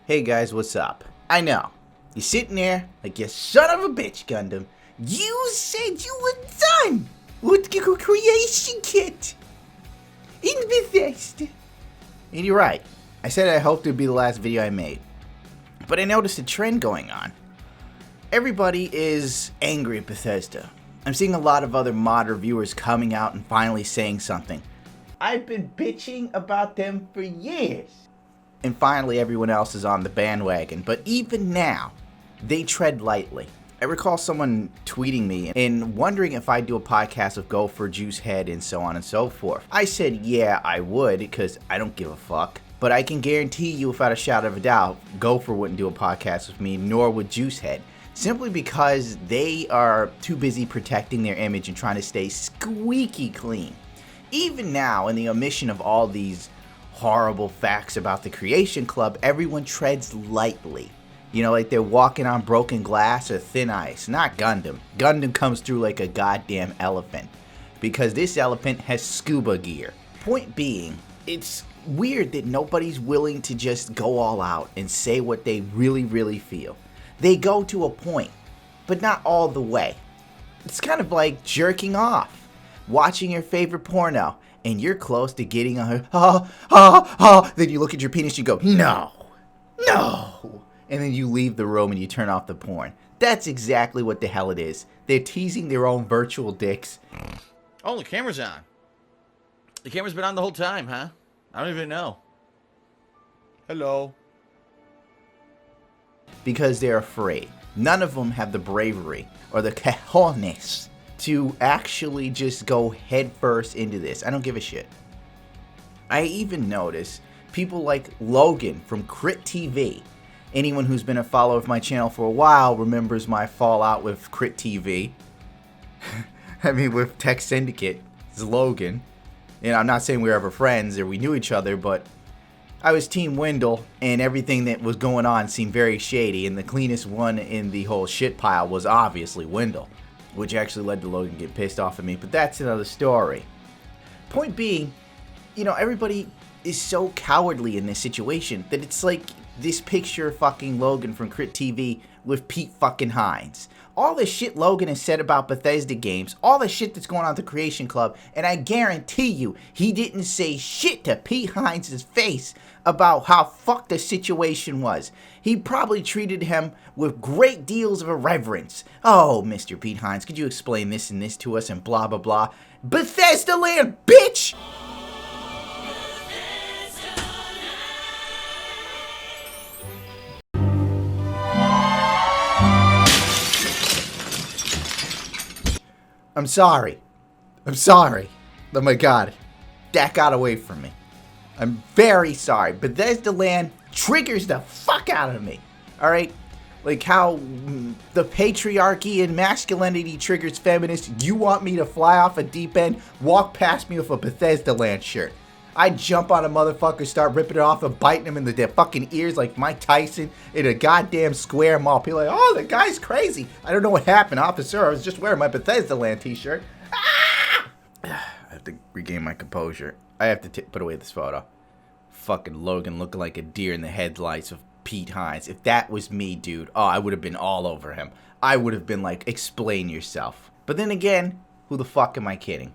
Hey guys, what's up? I know, you're sitting there like you son of a bitch, Gundam. You said you were done with the creation kit in Bethesda. And you're right. I said I hoped it would be the last video I made. But I noticed a trend going on. Everybody is angry at Bethesda. I'm seeing a lot of other mod reviewers coming out and finally saying something. I've been bitching about them for years. And finally everyone else is on the bandwagon. But even now, they tread lightly. I recall someone tweeting me and wondering if I'd do a podcast with Gopher, Juicehead, and so on and so forth. I said yeah, I would, because I don't give a fuck. But I can guarantee you without a shadow of a doubt, Gopher wouldn't do a podcast with me, nor would Juicehead. Simply because they are too busy protecting their image and trying to stay squeaky clean. Even now, in the omission of all these horrible facts about the Creation Club, everyone treads lightly. You know, like they're walking on broken glass or thin ice. Not Gundam. Gundam comes through like a goddamn elephant. Because this elephant has scuba gear. Point being, it's weird that nobody's willing to just go all out and say what they really feel. They go to a point, but not all the way. It's kind of like jerking off. Watching your favorite porno, and you're close to getting on her, then you look at your penis and you go, no, and then you leave the room and you turn off the porn. That's exactly what the hell it is. They're teasing their own virtual dicks. Oh, the camera's on. The camera's been on the whole time, huh? I don't even know. Hello. Because they're afraid. None of them have the bravery or the cojones to actually just go headfirst into this. I don't give a shit. I even notice people like Logan from Crit TV. Anyone who's been a follower of my channel for a while remembers my fallout with Crit TV. I mean, with Tech Syndicate. It's Logan. And I'm not saying we were ever friends or we knew each other, but I was Team Wendell, and everything that was going on seemed very shady, and the cleanest one in the whole shit pile was obviously Wendell, which actually led to Logan get pissed off at me, but that's another story. Point being, you know, everybody is so cowardly in this situation that it's like this picture of fucking Logan from Crit TV with Pete fucking Hines. All the shit Logan has said about Bethesda games, all the shit that's going on at the Creation Club, and I guarantee you, he didn't say shit to Pete Hines' face about how fucked the situation was. He probably treated him with great deals of irreverence. Oh, Mr. Pete Hines, could you explain this and this to us and blah blah blah? Bethesda land, bitch! I'm sorry. Oh my god. That got away from me. I'm very sorry. Bethesda land triggers the fuck out of me. Alright? Like how the patriarchy and masculinity triggers feminists. You want me to fly off a deep end, walk past me with a Bethesda land shirt. I'd jump on a motherfucker, start ripping it off and biting him in the fucking ears like Mike Tyson in a goddamn square mall. People are like, oh, the guy's crazy. I don't know what happened, officer. I was just wearing my Bethesda land t-shirt. Ah! I have to regain my composure. I have to put away this photo. Fucking Logan looking like a deer in the headlights of Pete Hines. If that was me, dude, oh, I would have been all over him. I would have been like, explain yourself. But then again, who the fuck am I kidding?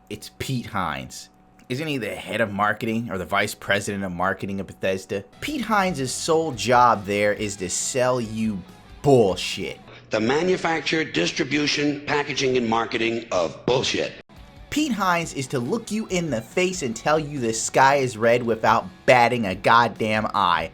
It's Pete Hines. Isn't he the head of marketing or the vice president of marketing of Bethesda? Pete Hines' sole job there is to sell you bullshit. The manufacture, distribution, packaging, and marketing of bullshit. Pete Hines is to look you in the face and tell you the sky is red without batting a goddamn eye.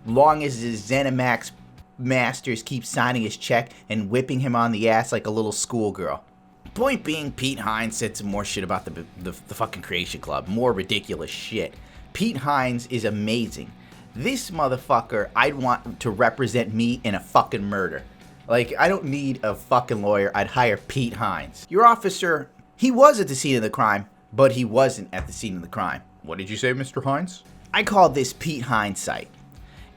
Long as his ZeniMax masters keep signing his check and whipping him on the ass like a little schoolgirl. Point being, Pete Hines said some more shit about the fucking Creation Club. More ridiculous shit. Pete Hines is amazing. This motherfucker, I'd want to represent me in a fucking murder. Like, I don't need a fucking lawyer. I'd hire Pete Hines. Your officer, he was at the scene of the crime, but he wasn't at the scene of the crime. What did you say, Mr. Hines? I call this Pete Hinesight.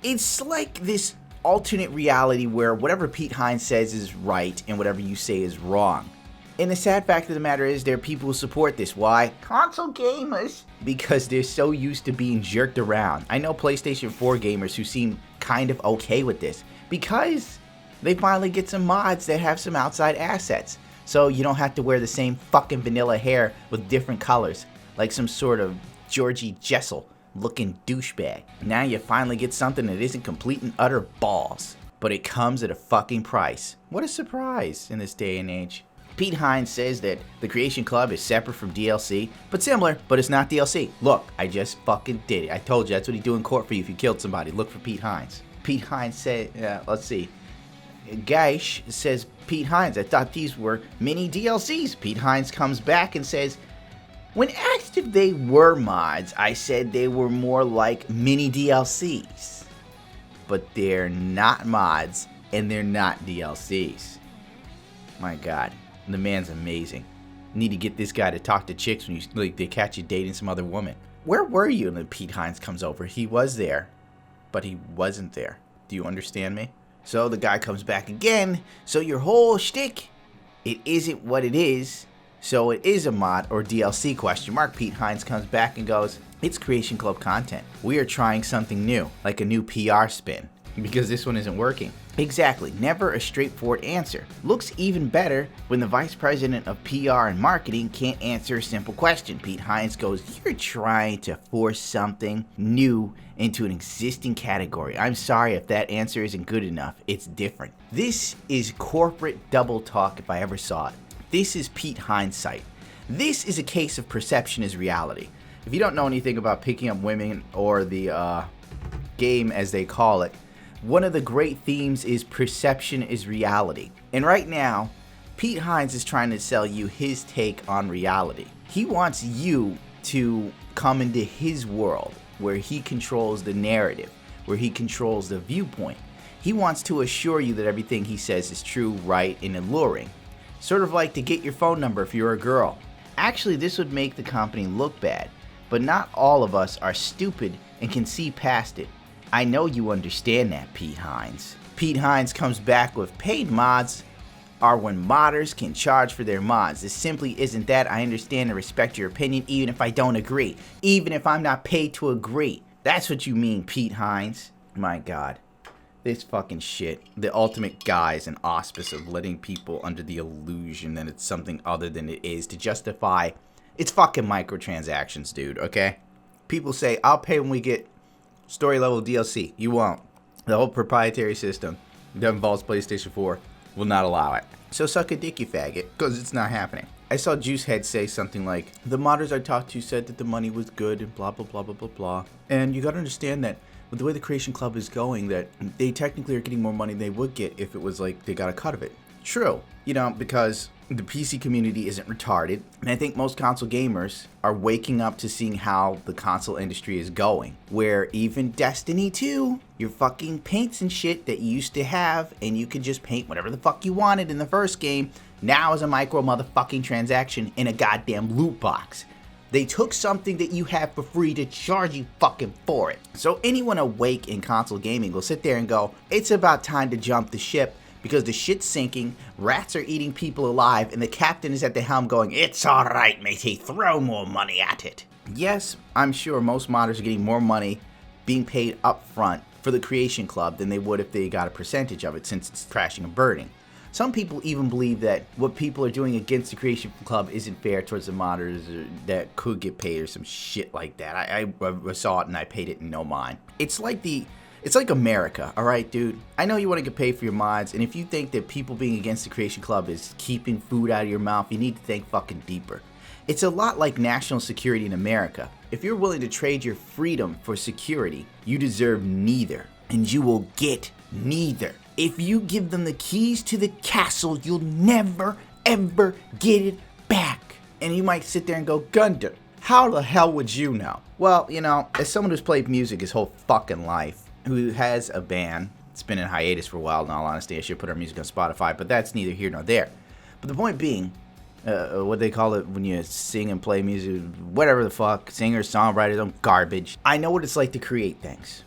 It's like this alternate reality where whatever Pete Hines says is right and whatever you say is wrong. And the sad fact of the matter is there are people who support this. Why? Console gamers. Because they're so used to being jerked around. I know PlayStation 4 gamers who seem kind of okay with this. Because they finally get some mods that have some outside assets. So you don't have to wear the same fucking vanilla hair with different colors. Like some sort of Georgie Jessel looking douchebag. Now you finally get something that isn't complete and utter balls. But it comes at a fucking price. What a surprise in this day and age. Pete Hines says that the Creation Club is separate from DLC, but similar, but it's not DLC. Look, I just fucking did it. I told you, that's what he'd do in court for you if you killed somebody. Look for Pete Hines. Pete Hines said, let's see. Gaish says, Pete Hines, I thought these were mini DLCs. Pete Hines comes back and says, when asked if they were mods, I said they were more like mini DLCs. But they're not mods, and they're not DLCs. My God. The man's amazing. Need to get this guy to talk to chicks when they catch you dating some other woman. Where were you when Pete Hines comes over? He was there, but he wasn't there. Do you understand me? So the guy comes back again. So your whole shtick, it isn't what it is. So it is a mod or DLC question mark. Pete Hines comes back and goes, it's Creation Club content. We are trying something new, like a new PR spin, because this one isn't working. Exactly, never a straightforward answer. Looks even better when the vice president of PR and marketing can't answer a simple question. Pete Hines goes, you're trying to force something new into an existing category. I'm sorry if that answer isn't good enough. It's different. This is corporate double talk if I ever saw it. This is Pete Hinesight. This is a case of perception is reality. If you don't know anything about picking up women or the game as they call it, one of the great themes is perception is reality. And right now, Pete Hines is trying to sell you his take on reality. He wants you to come into his world where he controls the narrative, where he controls the viewpoint. He wants to assure you that everything he says is true, right, and alluring. Sort of like to get your phone number if you're a girl. Actually, this would make the company look bad, but not all of us are stupid and can see past it. I know you understand that, Pete Hines. Pete Hines comes back with paid mods are when modders can charge for their mods. This simply isn't that. I understand and respect your opinion even if I don't agree. Even if I'm not paid to agree. That's what you mean, Pete Hines. My God. This fucking shit. The ultimate guise and auspice of letting people under the illusion that it's something other than it is to justify it's fucking microtransactions, dude, okay? People say, I'll pay when we get story level DLC. You won't. The whole proprietary system that involves PlayStation 4 will not allow it. So suck a dick, you faggot, because it's not happening. I saw Juicehead say something like, the modders I talked to said that the money was good and blah, blah, blah, blah, blah, blah. And you gotta understand that with the way the Creation Club is going, that they technically are getting more money than they would get if it was like they got a cut of it. True. You know, because the PC community isn't retarded, and I think most console gamers are waking up to seeing how the console industry is going, where even Destiny 2, your fucking paints and shit that you used to have, and you could just paint whatever the fuck you wanted in the first game, now is a micro motherfucking transaction in a goddamn loot box. They took something that you have for free to charge you fucking for it. So anyone awake in console gaming will sit there and go, it's about time to jump the ship, because the shit's sinking, rats are eating people alive, and the captain is at the helm going, it's alright, matey, throw more money at it. Yes, I'm sure most modders are getting more money being paid up front for the Creation Club than they would if they got a percentage of it, since it's crashing and burning. Some people even believe that what people are doing against the Creation Club isn't fair towards the modders that could get paid or some shit like that. I saw it and I paid it in no mind. It's like America, alright, dude? I know you want to get paid for your mods, and if you think that people being against the Creation Club is keeping food out of your mouth, you need to think fucking deeper. It's a lot like national security in America. If you're willing to trade your freedom for security, you deserve neither, and you will get neither. If you give them the keys to the castle, you'll never, ever get it back. And you might sit there and go, Gundam, how the hell would you know? Well, you know, as someone who's played music his whole fucking life, who has a band, it's been in hiatus for a while, in all honesty, I should put our music on Spotify, but that's neither here nor there. But the point being, what they call it when you sing and play music, whatever the fuck, singers, songwriters, I'm garbage. I know what it's like to create things.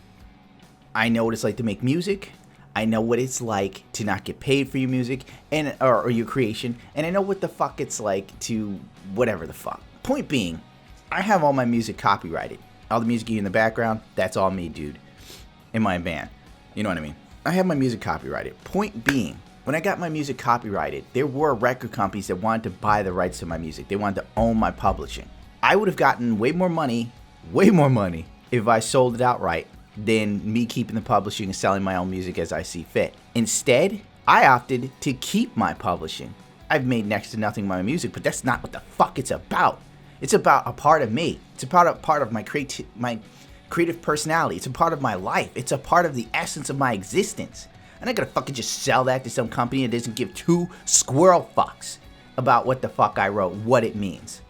I know what it's like to make music. I know what it's like to not get paid for your music and or your creation, and I know what the fuck it's like to whatever the fuck. Point being, I have all my music copyrighted. All the music you hear in the background, that's all me, dude. In my band. You know what I mean? I have my music copyrighted. Point being, when I got my music copyrighted, there were record companies that wanted to buy the rights to my music. They wanted to own my publishing. I would have gotten way more money, if I sold it outright than me keeping the publishing and selling my own music as I see fit. Instead, I opted to keep my publishing. I've made next to nothing of my music, but that's not what the fuck it's about. It's about a part of me. It's about a part of my creative personality. It's a part of my life. It's a part of the essence of my existence. I'm not gonna fucking just sell that to some company that doesn't give two squirrel fucks about what the fuck I wrote, what it means.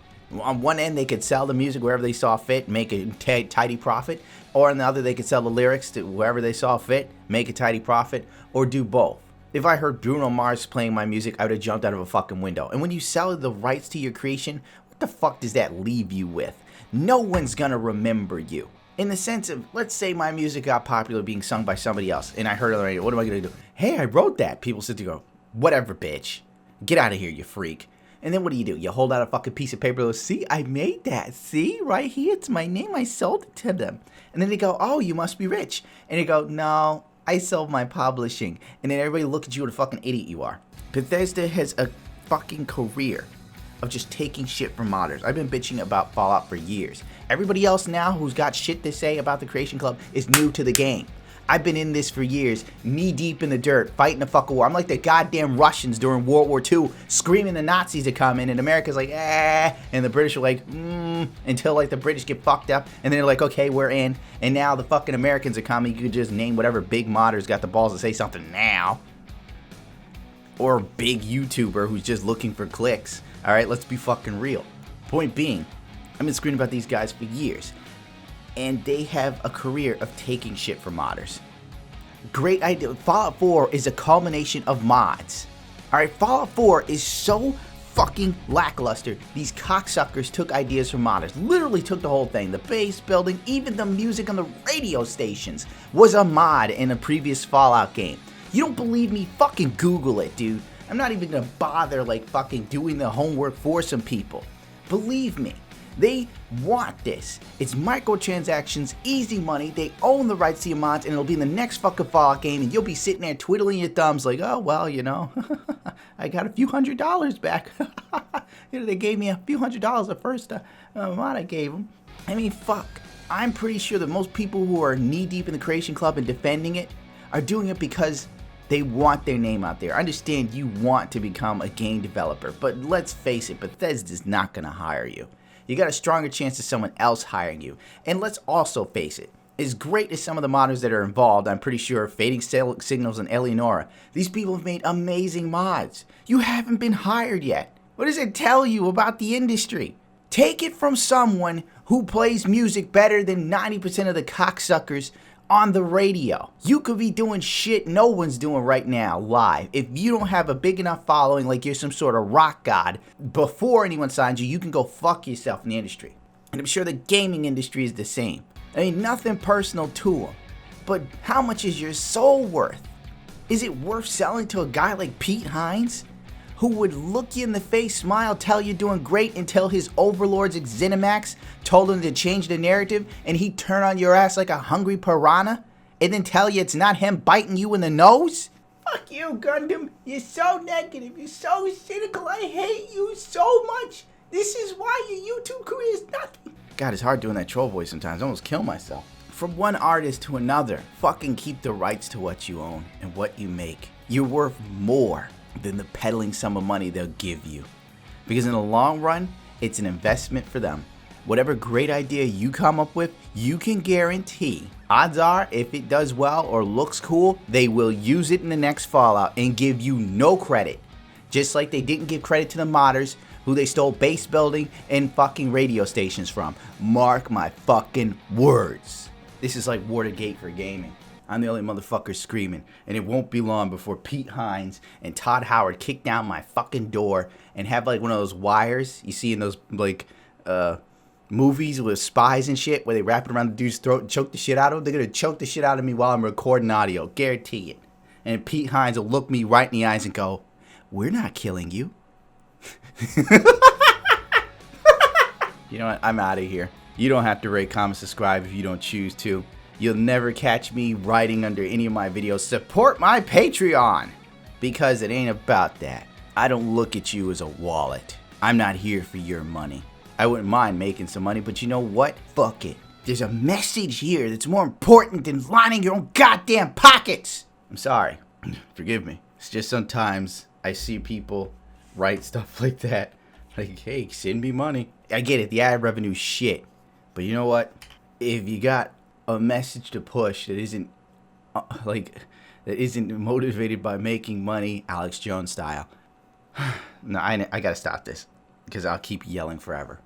On one end, they could sell the music wherever they saw fit, make a tidy profit. Or on the other, they could sell the lyrics to wherever they saw fit, make a tidy profit, or do both. If I heard Bruno Mars playing my music, I would have jumped out of a fucking window. And when you sell the rights to your creation, what the fuck does that leave you with? No one's gonna remember you. In the sense of, let's say my music got popular being sung by somebody else, and I heard it on the radio, what am I gonna do? Hey, I wrote that. People sit there and go, whatever, bitch. Get out of here, you freak. And then what do? You hold out a fucking piece of paper and go, see, I made that. See, right here, it's my name. I sold it to them. And then they go, oh, you must be rich. And they go, no, I sold my publishing. And then everybody look at you what a fucking idiot you are. Bethesda has a fucking career of just taking shit from modders. I've been bitching about Fallout for years. Everybody else now who's got shit to say about the Creation Club is new to the game. I've been in this for years, knee deep in the dirt, fighting a fucking war. I'm like the goddamn Russians during World War II, screaming the Nazis to come in, and America's like, and the British are like, until like the British get fucked up, and then they're like, okay, we're in, and now the fucking Americans are coming. You could just name whatever big modder's got the balls to say something now. Or big YouTuber who's just looking for clicks. Alright, let's be fucking real. Point being, I've been screaming about these guys for years. And they have a career of taking shit from modders. Great idea. Fallout 4 is a culmination of mods. Alright, Fallout 4 is so fucking lackluster. These cocksuckers took ideas from modders. Literally took the whole thing. The base building, even the music on the radio stations was a mod in a previous Fallout game. You don't believe me? Fucking Google it, dude. I'm not even gonna bother like fucking doing the homework for some people. Believe me. They want this. It's microtransactions, easy money. They own the rights to your mods, and it'll be in the next fucking Fallout game, and you'll be sitting there twiddling your thumbs like, oh, well, you know, I got a few $100s back. You know, they gave me a few $100 the first mod I gave them. I mean, fuck. I'm pretty sure that most people who are knee-deep in the Creation Club and defending it are doing it because they want their name out there. I understand you want to become a game developer, but let's face it, Bethesda's not going to hire you. You got a stronger chance of someone else hiring you. And let's also face it, as great as some of the modders that are involved, I'm pretty sure Fading Signals and Eleonora, these people have made amazing mods. You haven't been hired yet. What does it tell you about the industry? Take it from someone who plays music better than 90% of the cocksuckers on the radio. You could be doing shit no one's doing right now live. If you don't have a big enough following, like you're some sort of rock god, before anyone signs you, you can go fuck yourself in the industry. And I'm sure the gaming industry is the same. I mean, nothing personal to them. But how much is your soul worth? Is it worth selling to a guy like Pete Hines? Who would look you in the face, smile, tell you're doing great until his overlords at ZeniMax told him to change the narrative and he'd turn on your ass like a hungry piranha and then tell you it's not him biting you in the nose? Fuck you, Gundam. You're so negative. You're so cynical. I hate you so much. This is why your YouTube career is nothing. God, it's hard doing that troll voice sometimes. I almost kill myself. From one artist to another, fucking keep the rights to what you own and what you make. You're worth more than the peddling sum of money they'll give you. Because in the long run, it's an investment for them. Whatever great idea you come up with, you can guarantee, odds are, if it does well or looks cool, they will use it in the next Fallout and give you no credit. Just like they didn't give credit to the modders who they stole base building and fucking radio stations from. Mark my fucking words. This is like Watergate for gaming. I'm the only motherfucker screaming, and it won't be long before Pete Hines and Todd Howard kick down my fucking door and have like one of those wires you see in those like movies with spies and shit where they wrap it around the dude's throat and choke the shit out of him. They're gonna choke the shit out of me while I'm recording audio, guarantee it. And Pete Hines will look me right in the eyes and go, "We're not killing you." You know what? I'm out of here. You don't have to rate, comment, subscribe if you don't choose to. You'll never catch me writing under any of my videos, "Support my Patreon," because it ain't about that. I don't look at you as a wallet. I'm not here for your money. I wouldn't mind making some money, but you know what? Fuck it. There's a message here that's more important than lining your own goddamn pockets. I'm sorry. Forgive me. It's just sometimes I see people write stuff like that. Like, hey, send me money. I get it. The ad revenue shit. But you know what? If you got a message to push that isn't motivated by making money, Alex Jones style. No, I gotta stop this because I'll keep yelling forever.